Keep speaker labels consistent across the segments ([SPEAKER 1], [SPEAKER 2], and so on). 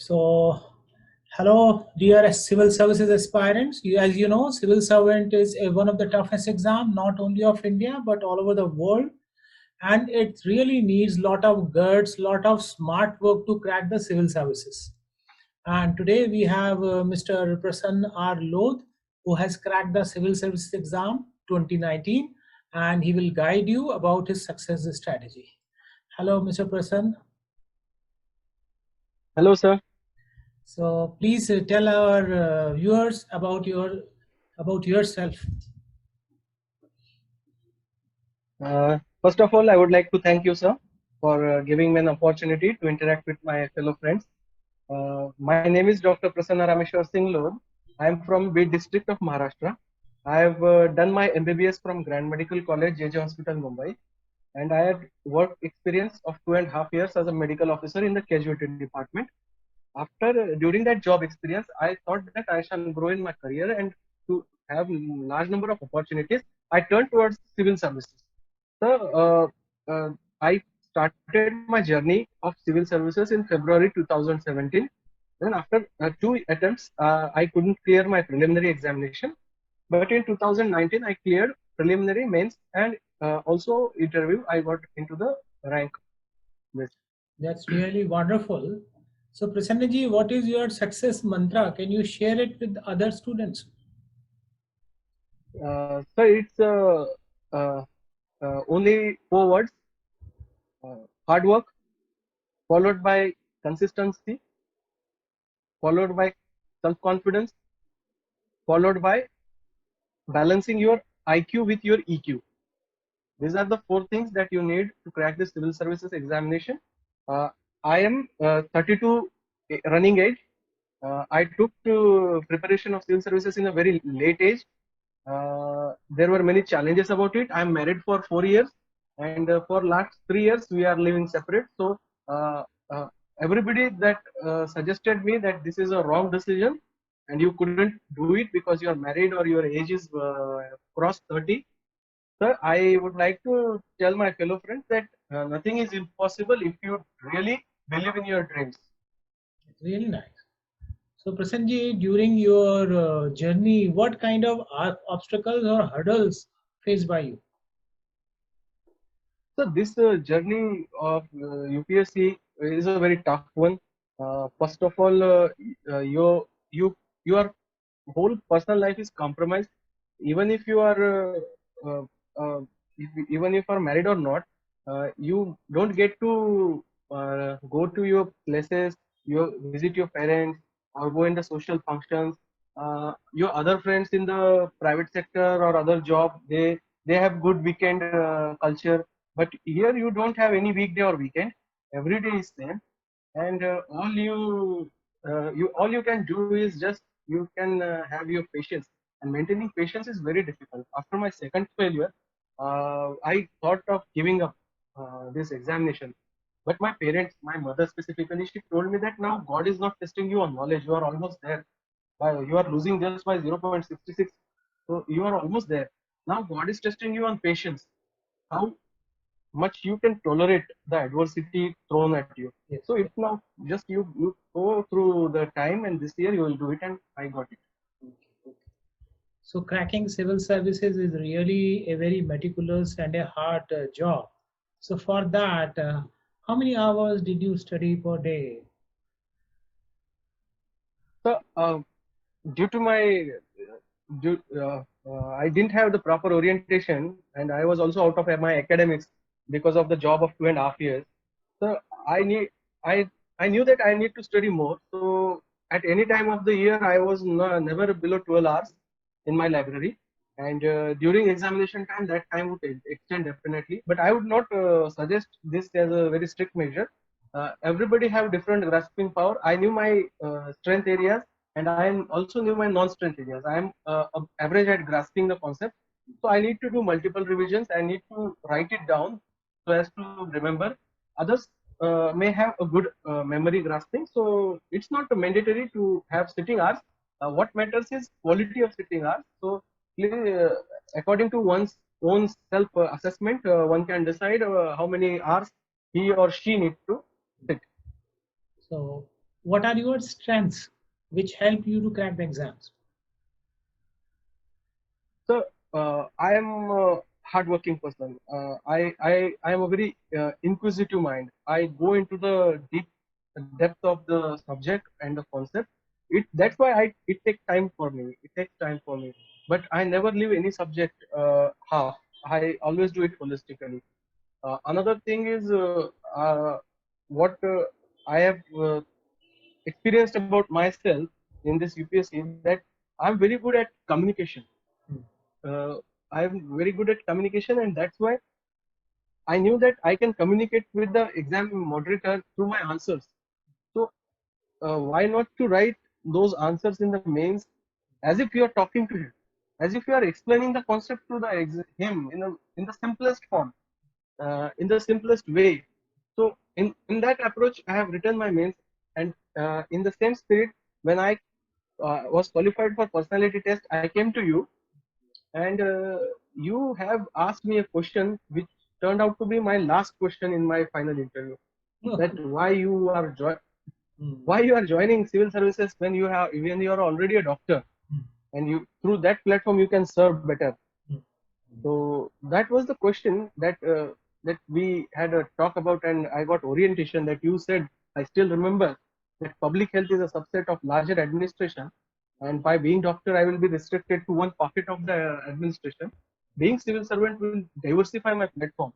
[SPEAKER 1] So, hello, dear civil services aspirants. As you know, civil servant is one of the toughest exam, not only of India but all over the world, and it really needs lot of guts, lot of smart work to crack the civil services. And today we have Mr. Prasanna R. Lodh, who has cracked the civil services exam 2019, and he will guide you about his success strategy. Hello, Mr. Prasanna.
[SPEAKER 2] Hello, sir.
[SPEAKER 1] So please tell our viewers about yourself.
[SPEAKER 2] First of all, I would like to thank you, sir, for giving me an opportunity to interact with my fellow friends. My name is Dr. Prasanna Rameshwar Singh Lodh. I am from Bid district of Maharashtra. I have done my MBBS from Grand Medical College, JJ Hospital, Mumbai, and I had work experience of 2.5 years as a medical officer in the casualty department. After during that job experience, I thought that I shall grow in my career and to have large number of opportunities, I turned towards civil services. So I started my journey of civil services in February 2017. Then after two attempts, I couldn't clear my preliminary examination. But in 2019, I cleared preliminary mains and also interview. I got into the rank list.
[SPEAKER 1] That's really wonderful. So Prasannaji, what is your success mantra? Can you share it with other students?
[SPEAKER 2] So it's uh, only four words: hard work, followed by consistency, followed by self-confidence, followed by balancing your IQ with your EQ. These are the four things that you need to crack the civil services examination. Uh, I am 32 running age. I took to preparation of civil services in a very late age. There were many challenges about it. I'm married for 4 years, and for last 3 years we are living separate. So uh, uh, everybody that suggested me that this is a wrong decision, and you couldn't do it because you are married or your age is crossed 30. Sir, I would like to tell my fellow friends that nothing is impossible if you really believe in your dreams.
[SPEAKER 1] It's really nice. So Prasanji, during your journey, what kind of obstacles or hurdles faced by you?
[SPEAKER 2] So this journey of UPSC is a very tough one. First of all, your whole personal life is compromised. Even if you are uh, uh, even if you are married or not, you don't get to go to your places, you visit your parents, or go in the social functions. Your other friends in the private sector or other job, they have good weekend culture, but here you don't have any weekday or weekend. Every day is same, and all you can do is just you can have your patience. And maintaining patience is very difficult. After my second failure, I thought of giving up this examination. But my parents, my mother specifically, she told me that now God is not testing you on knowledge. You are almost there. You are losing just by 0.66. So you are almost there. Now God is testing you on patience. How much you can tolerate the adversity thrown at you.
[SPEAKER 1] Yes.
[SPEAKER 2] So it's now just you go through the time, and this year you will do it, and I got it.
[SPEAKER 1] Okay. So cracking civil services is really a very meticulous and a hard job. So for that, how many hours did you study per day?
[SPEAKER 2] So due to my I didn't have the proper orientation, and I was also out of my academics because of the job of 2.5 years. So I need I I knew that I need to study more. So at any time of the year, I was never below 12 hours in my library. And during examination time, that time would extend definitely. But I would not suggest this as a very strict measure. Everybody have different grasping power. I knew my strength areas, and I also knew my non-strength areas. I am average at grasping the concept. So I need to do multiple revisions. I need to write it down so as to remember. Others may have a good memory grasping. So it's not mandatory to have sitting hours. What matters is quality of sitting hours. So uh, according to one's own self assessment, one can decide how many hours he or she needs to sit.
[SPEAKER 1] So what are your strengths which help you to crack the exams?
[SPEAKER 2] So I am a hardworking person. I am a very inquisitive mind. I go into the deep depth of the subject and the concept. That's why it takes time for me. It takes time for me. But I never leave any subject half. I always do it holistically. Another thing is what I have experienced about myself in this UPSC, that I'm very good at communication.
[SPEAKER 1] Hmm.
[SPEAKER 2] I'm very good at communication, and that's why I knew that I can communicate with the exam moderator through my answers. So why not to write those answers in the mains as if you are talking to him, as if you are explaining the concept to him in the simplest form, in the simplest way. So in that approach, I have written my mains, and in the same spirit, when I was qualified for personality test, I came to you, and you have asked me a question which turned out to be my last question in my final interview. That
[SPEAKER 1] Hmm.
[SPEAKER 2] why you are joining civil services when you are already a doctor,
[SPEAKER 1] Hmm.
[SPEAKER 2] and you through that platform you can serve better.
[SPEAKER 1] Hmm.
[SPEAKER 2] So that was the question that we had a talk about, and I got orientation that you said. I still remember that public health is a subset of larger administration, and by being doctor, I will be restricted to one pocket of the administration. Being civil servant will diversify my platform,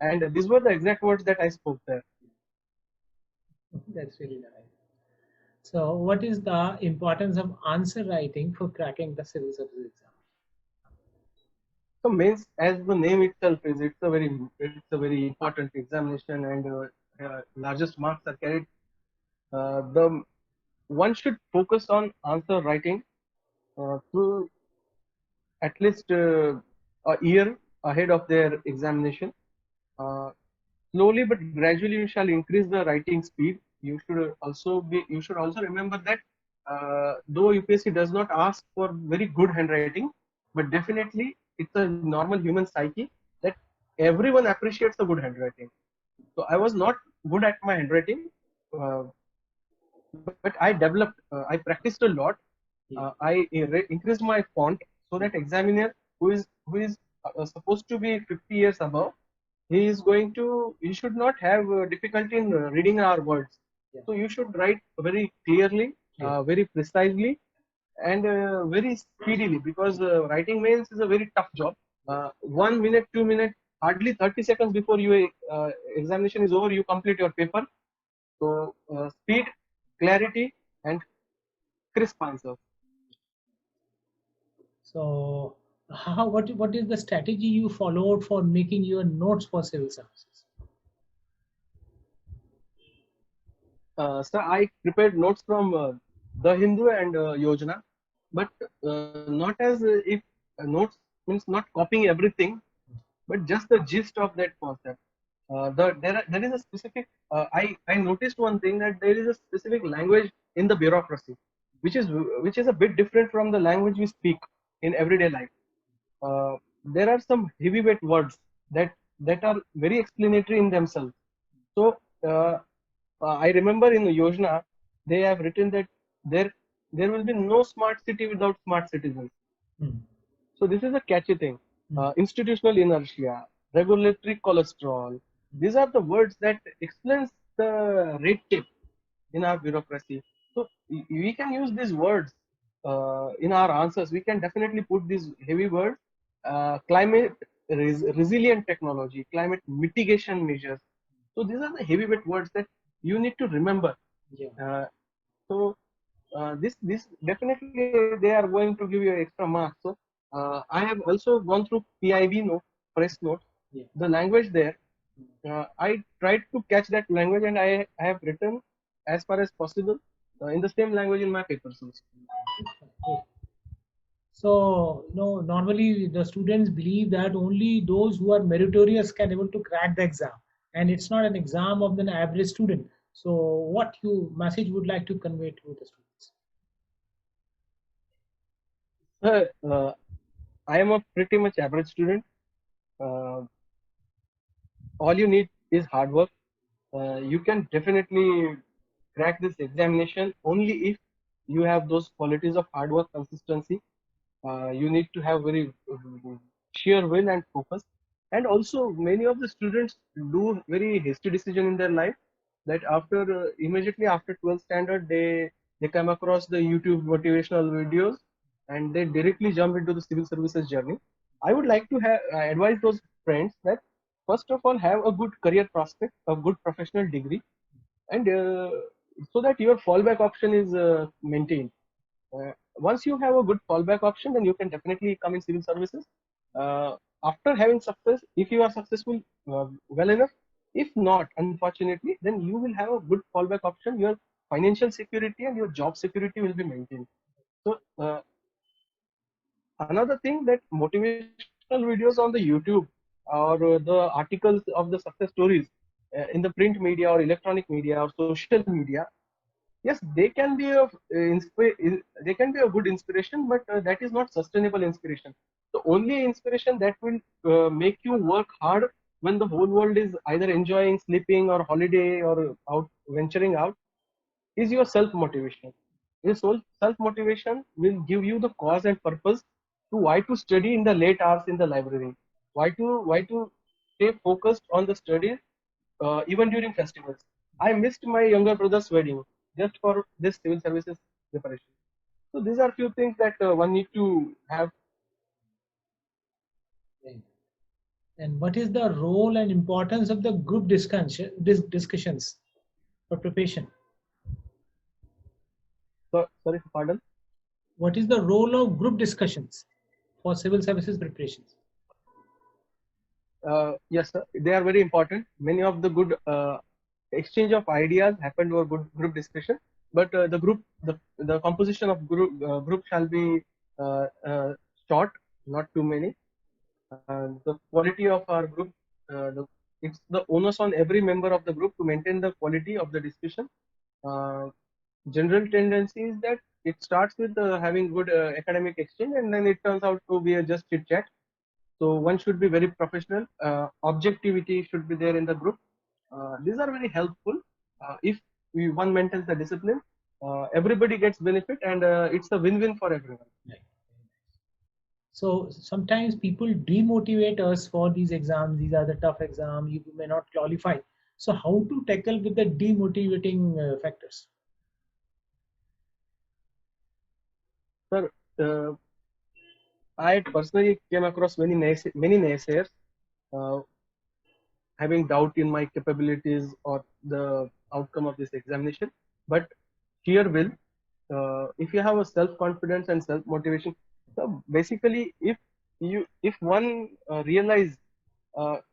[SPEAKER 2] and these were the exact words that I spoke there.
[SPEAKER 1] That's really nice. So, what is the importance of answer writing for cracking the civil service exam?
[SPEAKER 2] So means, as the name itself is, it's a very important examination, and largest marks are carried. The one should focus on answer writing through at least a year ahead of their examination. Uh, Slowly but gradually, you shall increase the writing speed. You should also remember that though UPSC does not ask for very good handwriting, but definitely it's a normal human psyche that everyone appreciates a good handwriting. So I was not good at my handwriting, uh, but I practiced a lot. I increased my font so that examiner who is supposed to be 50 years above, he should not have difficulty in reading our words.
[SPEAKER 1] Yeah.
[SPEAKER 2] So you should write very clearly, very precisely, and very speedily, because writing mails is a very tough job. 1 minute, 2 minutes, hardly 30 seconds before your examination is over, you complete your paper. So speed, clarity, and crisp answers.
[SPEAKER 1] So, what is the strategy you followed for making your notes for civil services?
[SPEAKER 2] So I prepared notes from The Hindu and Yojana, but not as if notes means not copying everything, but just the gist of that concept. There is a specific. I noticed one thing, that there is a specific language in the bureaucracy, which is a bit different from the language we speak in everyday life. There are some heavyweight words that are very explanatory in themselves. So I remember in the Yojana they have written that there there will be no smart city without smart citizens.
[SPEAKER 1] Hmm.
[SPEAKER 2] So this is a catchy thing. Institutional inertia, regulatory cholesterol. These are the words that explains the red tape in our bureaucracy. So we can use these words in our answers. We can definitely put these heavy words, climate resilient technology, climate mitigation measures. So these are the heavyweight words that you need to remember.
[SPEAKER 1] Yeah.
[SPEAKER 2] So this definitely they are going to give you extra marks. So I have also gone through PIB note, press notes,
[SPEAKER 1] Yeah.
[SPEAKER 2] the language there. I tried to catch that language, and I have written as far as possible in the same language in my papers also.
[SPEAKER 1] So, normally the students believe that only those who are meritorious can able to crack the exam, and it's not an exam of an average student. So, what you message would like to convey to the students?
[SPEAKER 2] Uh, I am a pretty much average student. Uh, all you need is hard work. You can definitely crack this examination only if you have those qualities of hard work, consistency. You need to have very sheer will and focus. And also, many of the students do very hasty decision in their life, that after immediately after 12th standard, they come across the YouTube motivational videos and they directly jump into the civil services journey. I would like to advise those friends that first of all have a good career prospect, a good professional degree, and so that your fallback option is maintained. Once you have a good fallback option, then you can definitely come in civil services. After having success, if you are successful well enough, if not, unfortunately, then you will have a good fallback option. Your financial security and your job security will be maintained. So another thing, that motivational videos on the YouTube or the articles of the success stories in the print media or electronic media or social media, yes, they can be they can be a good inspiration, but that is not sustainable inspiration. The only inspiration that will make you work hard when the whole world is either enjoying, sleeping, or holiday, or out venturing out, is your self motivation. Your self motivation will give you the cause and purpose to why to study in the late hours in the library, why to stay focused on the studies even during festivals. I missed my younger brother's wedding just for this civil services preparation. So these are few things that one need to have.
[SPEAKER 1] And what is the role and importance of the group discussions for preparation?
[SPEAKER 2] So, sorry, pardon.
[SPEAKER 1] What is the role of group discussions for civil services preparations?
[SPEAKER 2] Yes, sir, they are very important. Many of the good exchange of ideas happened over good group discussion, but the composition of group shall be short, not too many. The quality of our group, it's the onus on every member of the group to maintain the quality of the discussion. Uh, General tendency is that it starts with having good academic exchange, and then it turns out to be a just chit chat. So one should be very professional. Objectivity should be there in the group. These are very helpful. If one maintains the discipline, everybody gets benefit, and it's a win-win for everyone.
[SPEAKER 1] So sometimes people demotivate us for these exams. These are the tough exams. You may not qualify. So how to tackle with the demotivating factors?
[SPEAKER 2] Sir, I personally came across many naysayers uh, having doubt in my capabilities or the outcome of this examination. But sheer will, if you have a self confidence and self motivation, so basically, if one realize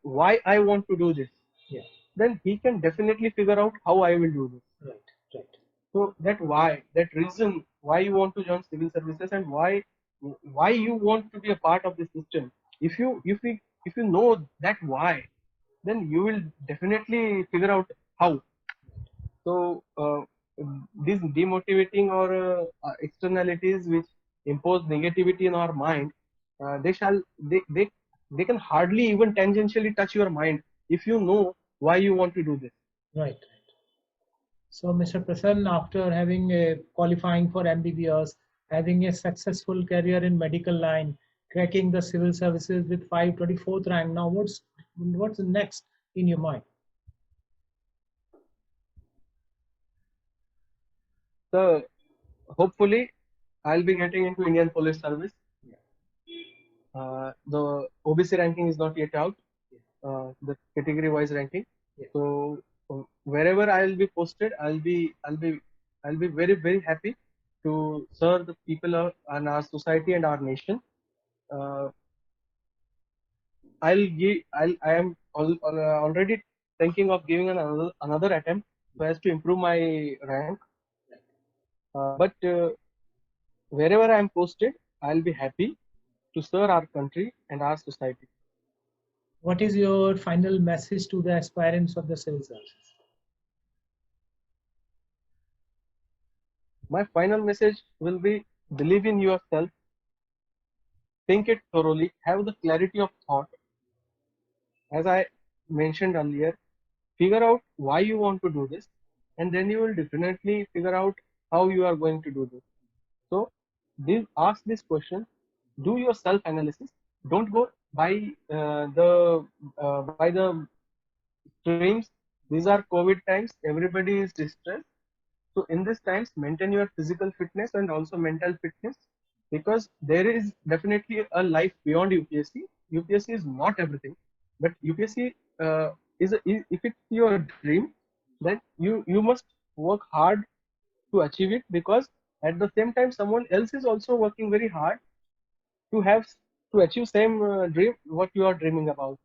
[SPEAKER 2] why I want to do this,
[SPEAKER 1] Yeah.
[SPEAKER 2] then he can definitely figure out how I will do this.
[SPEAKER 1] Right. Right.
[SPEAKER 2] So that why, that reason why you want to join civil services, and why you want to be a part of the system. If you know that why, then you will definitely figure out how. So these demotivating or externalities which impose negativity in our mind, they can hardly even tangentially touch your mind if you know why you want to do this.
[SPEAKER 1] Right. So, Mr. Prasann, after having a qualifying for MBBS, having a successful career in medical line, cracking the civil services with 524th rank, now what's next in your mind?
[SPEAKER 2] So hopefully I'll be getting into Indian Police Service. The OBC ranking is not yet out, the category wise ranking.
[SPEAKER 1] Yeah.
[SPEAKER 2] So wherever I'll be posted, I'll be very very happy to serve the people of and our society and our nation. Uh, I am already thinking of giving another attempt so as to improve my rank. But wherever I am posted, I'll be happy to serve our country and our society.
[SPEAKER 1] What is your final message to the aspirants of the civil services?
[SPEAKER 2] My final message will be: believe in yourself, think it thoroughly, have the clarity of thought. As I mentioned earlier, figure out why you want to do this. and then you will definitely figure out how you are going to do this. So ask this question, do your self analysis. Don't go by the streams. These are COVID times. Everybody is distressed. So in these times, maintain your physical fitness and also mental fitness, because there is definitely a life beyond UPSC. UPSC is not everything, but UPSC if it's your dream, then you must work hard to achieve it, because at the same time someone else is also working very hard to have to achieve same dream what you are dreaming about.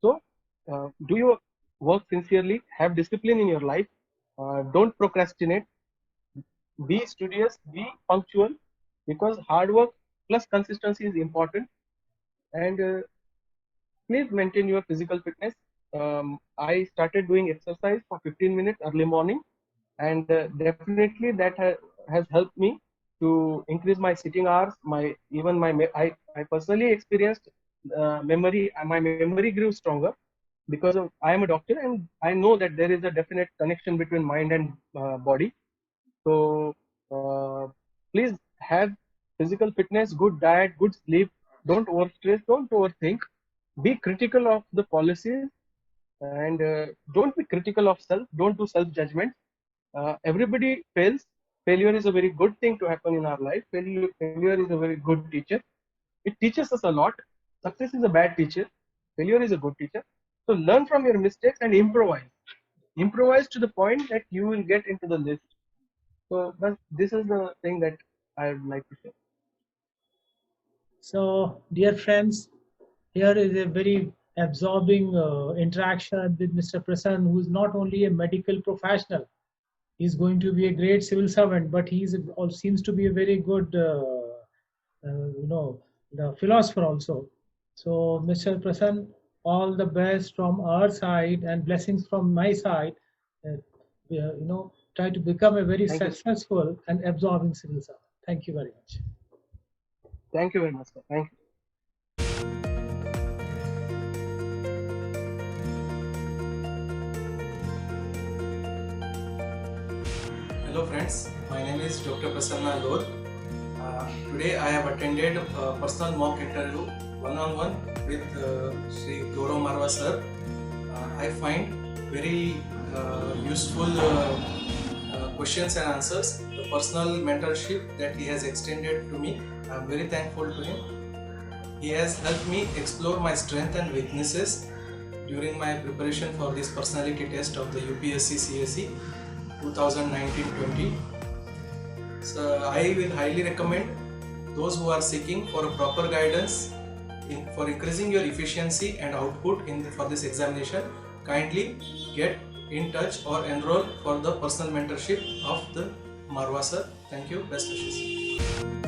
[SPEAKER 2] So do your work sincerely, have discipline in your life, don't procrastinate, be studious, be punctual, because hard work plus consistency is important. And please maintain your physical fitness. I started doing exercise for 15 minutes early morning, and definitely that has helped me to increase my sitting hours. I personally experienced my memory grew stronger, because I am a doctor and I know that there is a definite connection between mind and body. So please have physical fitness, good diet, good sleep. Don't overstress, don't overthink. Be critical of the policies, and don't be critical of self. Don't do self judgment. Everybody fails. Failure is a very good thing to happen in our life. Failure is a very good teacher. It teaches us a lot. Success is a bad teacher. Failure is a good teacher. So learn from your mistakes and improvise. Improvise to the point that you will get into the list. So this is the thing that I would like to say.
[SPEAKER 1] So, dear friends, here is a very absorbing interaction with Mr. Prasann, who is not only a medical professional, he's going to be a great civil servant, but also seems to be a very good, the philosopher also. So, Mr. Prasann, all the best from our side and blessings from my side. Try to become a very successful and absorbing civil servant. Thank you very much.
[SPEAKER 2] Thank you very much, sir. Thank you.
[SPEAKER 3] Hello friends, my name is Dr. Prasanna Lod. Today I have attended a personal mock interview one-on-one with Sri Gaurav Marwa sir. I find very useful questions and answers. The personal mentorship that he has extended to me, I am very thankful to him. He has helped me explore my strengths and weaknesses during my preparation for this personality test of the UPSC CSE 2019-20. So I will highly recommend those who are seeking for a proper guidance for increasing your efficiency and output for this examination, kindly get in touch or enroll for the personal mentorship of the Marwa sir. Thank you. Best wishes.